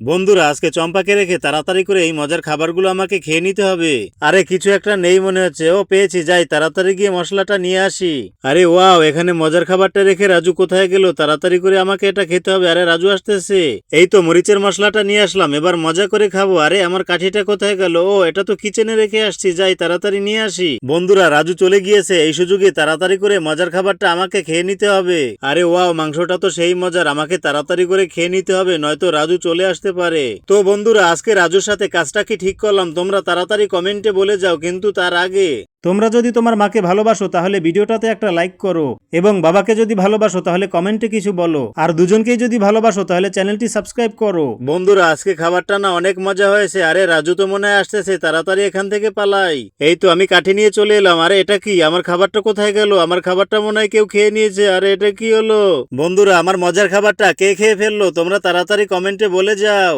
বন্ধুরা আজকে চম্পাকে রেখে তাড়াতাড়ি করে এই মজার খাবারগুলো আমাকে খেয়ে নিতে হবে। আরে কিছু একটা নেই মনে হচ্ছে। ও পেয়েছি, যাই তাড়াতাড়ি গিয়ে মশলাটা নিয়ে আসি। আরে ওয়াও, এখানে মজার খাবারটা রেখে রাজু কোথায় গেল? তাড়াতাড়ি করে আমাকে এটা খেতে হবে। আরে রাজু আসতেছে। এই তো মরিচের মশলাটা নিয়ে আসলাম, এবার মজা করে খাবো। আরে আমার কাঠিটা কোথায় গেল? ও এটা তো কিচেনে রেখে আসছি, যাই তাড়াতাড়ি নিয়ে আসি। বন্ধুরা রাজু চলে গিয়েছে, এই সুযোগে তাড়াতাড়ি করে মজার খাবারটা আমাকে খেয়ে নিতে হবে। আরে ওয়াও, মাংসটা তো সেই মজার, আমাকে তাড়াতাড়ি করে খেয়ে নিতে হবে, নয়তো রাজু চলে আসতে পারে। তো বন্ধুরা আজকে রাজুর সাথে কাজটা কি ঠিক করলাম? তোমরা তাড়াতাড়ি কমেন্টে বলে যাও, কিন্তু তার আগে তোমরা যদি তোমার মাকে ভালোবাসো তাহলে ভিডিওটাতে একটা লাইক করো, এবং বাবাকে যদি ভালোবাসো তাহলে কমেন্টে কিছু বলো, আর দুজনকেই যদি ভালোবাসো তাহলে চ্যানেলটি সাবস্ক্রাইব করো। বন্ধুরা আজকে খাবারটা না অনেক মজা হয়েছে। আরে রাজু তো মনে হয় আসতেছে, তাড়াতাড়ি এখান থেকে পালাই। এই তো আমি কাঠি নিয়ে চলে এলাম। আরে এটা কি? আমার খাবারটা কোথায় গেল? আমার খাবারটা মনে হয় কেউ খেয়ে নিয়েছে। আরে এটা কি হলো? বন্ধুরা আমার মজার খাবারটা কে খেয়ে ফেললো? তোমরা তাড়াতাড়ি কমেন্টে বলে যাও।